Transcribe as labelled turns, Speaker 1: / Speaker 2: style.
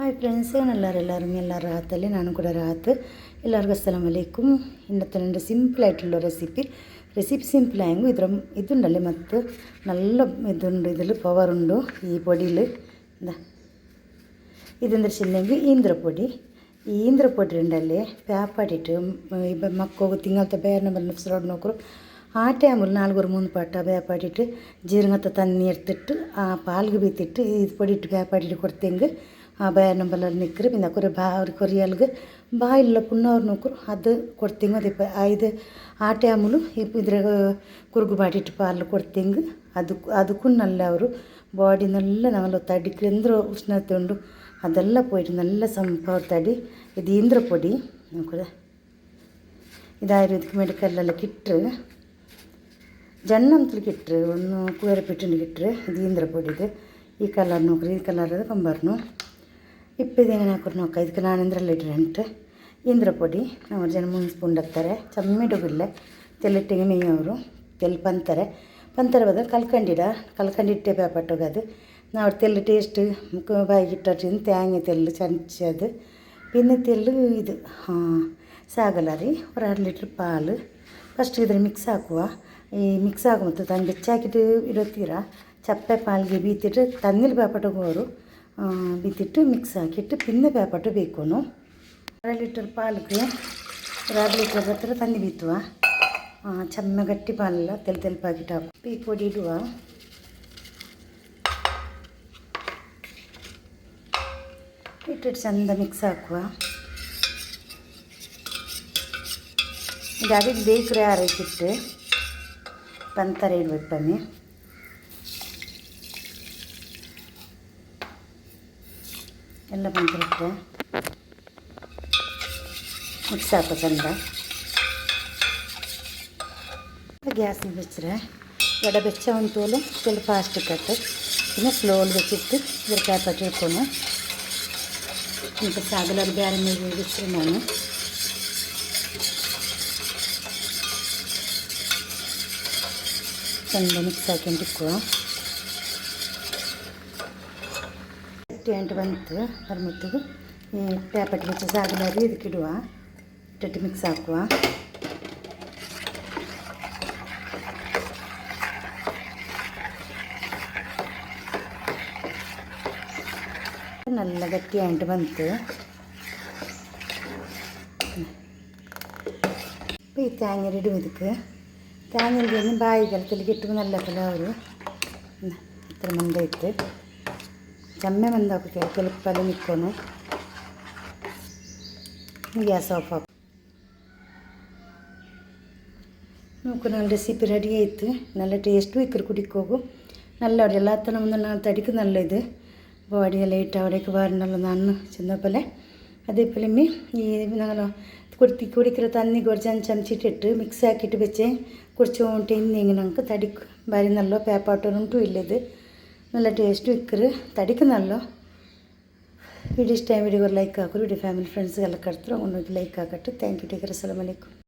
Speaker 1: Hi friends, ಎಲ್ಲರೂ ರಾಹತ್ತಲ್ಲಿ, ನಾನು ಕೂಡ ರಾಹತ್. ಎಲ್ಲರಿಗೂ ಅಸ್ಸಲಾಮು ಅಲೈಕುಮ್. ഇന്നത്തെ എൻ്റെ സിമ്പിളായിട്ടുള്ള റെസിപ്പി സിമ്പിളായെങ്കിൽ ഇതുണ്ടല്ലേ ಮತ್ತು നല്ല ഇതുണ്ട്, ഇതിൽ പവറുണ്ട് ഈ പൊടിയിൽ. എന്താ ഇതെന്താ വെച്ചിട്ടുണ്ടെങ്കിൽ ഈ ഈന്തരപ്പൊടി ഉണ്ടല്ലേ പേപ്പാട്ടിട്ട് ഇപ്പം മക്കൾക്ക് തിങ്ങലത്തെ ಬೇರೆ ಬರೋದು ನೋಕರು ಆ ಟೈಮಲ್ಲಿ 4-3 ಪಾಟ ಬೇಪಾಟಿಟ್ಟು ಜೀರಂಗತ್ತ ತನ್ನಿ ಎಡ್ತಿಟ್ಟು ಆ ಪಾಲ್ಗೆ ಬೀತಿಟ್ಟು ಇದು ಪೊಡಿಟ್ಟು ಬೇಪಾಟಿಟ್ಟು ಕೊಡ್ತೆಂಗೆ ಆ ಬೇರೆ ನಂಬರಲ್ಲಿ ನಿಕ್ಕರು പിന്നെ ഒരു കൊറിയാൾക്ക് ബായിലുള്ള പുണ്ണവർ നോക്കും അത് കൊടുത്തെങ്കിൽ ഇത് ആ ടൈമിൽ ഇപ്പം ഇതിൽ കുറുകു പാട്ടിട്ട് പാലിൽ കൊടുത്തെങ്കിൽ ಅದಕ್ಕೂ നല്ല ഒരു ಬಾಡಿ നല്ല നമ്മൾ തടിക്ക് എന്തൊരു ഉഷ്ണത ഉണ്ട് അതെല്ലാം പോയിട്ട് നല്ല സംഭവ തടി. ഇത് ഈന്തരപ്പൊടി നോക്കുക. ഇത് ആയുർവേദിക് മെഡിക്കലെല്ലാം കിട്ട് ಜಣ್ಣಂತಲು ಕಿಟ್ರೆ ಒಂದು ಕೂರೆ ಪಿಟ್ಟಿನ ಕಿಟ್ರೆ ಇದು ಈಂದ್ರಪೊಡಿ. ಇದು ಈ ಕಲರ್ ನೋಕ್ರಿ, ಈ ಕಲರ್ ಕಂಬರ್ನು ಇಪ್ಪಿದು ಹೆಂಗೆ ಹಾಕೋರು ನೋಕ. ಇದಕ್ಕೆ ನಾನು ಇಂದ್ರಲ್ಲಿ ಇಟ್ರೆ ಈಂದ್ರಪೊಡಿ ನಾವು ಜನ 3 ಸ್ಪೂನ್ ಹಾಕ್ತಾರೆ. ಚಮ್ಮಿಡುಗಿಲ್ಲ ತೆಲ್ಲಿಟ್ಟಿಗೆ ಮೇಯವರು ತೆಲ್ಲಿ ಪಂತಾರೆ ಬದಲು ಕಲ್ಕಂಡಿಟ್ಟೆ ಬೇಪಟ್ಟೋಗದು ನಾವು ತೆಲ್ಲು ಟೇಸ್ಟ್ ಬಾಯಿಗಿಟ್ಟಿನ ತೇಂಗೆ ತೆಲ್ಲು ಚಂಚದು പിന്നെ ತೆಲ್ಲು ಇದು ಸಾಗಲ್ಲ ರೀ. ഒരു 1/2 ಲೀಟ್ರ್ പാല് ಫಸ್ಟ್ ಇದ್ರ ಮಿಕ್ಸ್ ಹಾಕುವ. ಈ ಮಿಕ್ಸ್ ಆಗುವಂಥ ತಂದು ಬೆಚ್ಚಾಕಿಟ್ಟು ಇಡುತ್ತೀರ ಚಪ್ಪೆ ಪಾಲ್ಗೆ ಬೀತಿಟ್ಟು ತನ್ನಿಲ್ ಬೇಪಟ್ಟೋಗೋರು ಬೀತಿಟ್ಟು ಮಿಕ್ಸ್ ಹಾಕಿಟ್ಟು ಪಿನ್ನ ಬೇಪಟ್ಟು ಬೇಕೋನು. 1/2 ಲೀಟರ್ ಪಾಲ್ಗೆ 1/2 ಲೀಟರ್ ಹತ್ರ ತನ್ನಿ ಬೀತುವ. ಚೆಮ್ಮ ಗಟ್ಟಿ ಪಾಲೆಲ್ಲ ತೆಲ್ ಪಾಕಿಟ್ ಹಾಕು. ಈ ಪೊಡಿ ಇಡುವ. ಇಟ್ಟಿಟ್ಟು ಚಂದ ಮಿಕ್ಸ್ ಹಾಕುವ. ಇದು ಅದಕ್ಕೆ ಬೇಕ್ರೆ ಆರೈಕಿಟ್ಟು ಪಂತಾರೆ ಇಡ್ಬೇಕು ಬನ್ನಿ. ಎಲ್ಲ ಪಂತರಿಟ್ಟರೆ ಮಿಕ್ಸ್ ಹಾಕೋ ಚಂದ. ಗ್ಯಾಸ್ ಬೆಚ್ಚರೆ ಎಡ ಬೆಚ್ಚ ಒಂದು ತೋಲು ಸ್ವಲ್ಪ ಫಾಸ್ಟ್ ಕಟ್ಟು പിന്നെ ಸ್ಲೋಲಿ വെച്ചിട്ട് ഇതൊരു പേപ്പർ ഇട്ടേക്കുന്നു. ഇപ്പോൾ സാഗലർ ಬೇರೆ ಮೇಲೆ വെച്ചിട്ട് ನಾನು ಚಂದ ಮಿಕ್ಸ್ ಹಾಕೊಂಡಿಕ್ಕುವ. ಗಟ್ಟಿ ಬಂತು ಬರ್ಮಿಟ್ಟಿಗೆ ಈ ಪೇಪಟ್ ಬೆಚ್ಚ ಸಾಗಲಾರಿ ಇದಕ್ಕೆ ಇಡುವ. ಇಟ್ಟಿಟ್ಟು ಮಿಕ್ಸ್ ಹಾಕುವ. നല്ല ಗಟ್ಟಿಯಾಗಿ ಬಂತು. ಈ ತೇಂಗರಿ ಇಡುವ. ಇದಕ್ಕೆ തേങ്ങ ബായി കലത്തിൽ കിട്ടുമ്പോൾ നല്ല പലവരും ഇത്ര മന്ത ഇട്ട് ചമ്മ മന്താക്കി കിളപ്പല നിൽക്കുന്നു. ഗ്യാസ് ഓഫ് ആക്കും. നോക്കൂ, നല്ല റെസിപ്പി റെഡി ആയിട്ട് നല്ല ടേസ്റ്റും ഇക്കറി കുടിക്കോകും. നല്ല എല്ലാത്തരം നമ്മൾ തടിക്ക് നല്ല ഇത് ಬಾಡಿಯೆಲ್ಲ ಇಟ್ಟು ಅವಡೆಗೆ ಬಾರಿನಲ್ಲ ನಾನು ಚೆಂದಪ್ಪಲೆ അതേപോലെ ഈ ഞങ്ങൾ കുടിക്കുന്ന തന്നിക്ക് ഒരു ചമച്ചിട്ടിട്ട് മിക്സ് ആക്കിയിട്ട് വെച്ച് കുടിച്ചോണ്ട് ഇങ്ങനെ നമുക്ക് തടിക്ക് ഭാരി നല്ല പേപ്പാട്ടൊന്നും ഇല്ലത് നല്ല ടേസ്റ്റ് ഇക്കറ് തടിക്ക് നല്ല. വീഡിയോ ഇഷ്ടമായ വീഡിയോ ലൈക്ക് ಹಾಕೋರು. വീഡിയോ ಫ್ಯಾಮಿಲಿ ಫ್ರೆಂಡ್ಸ್ಗೆಲ್ಲ ಕಟ್ತಾರೆ ಒಂದು ಲೈಕ್ ಹಾಕಟ್ಟು. Thank you. Take care. ಅಸ್ಸಲಾಮು ಅಲೈಕುಮ್.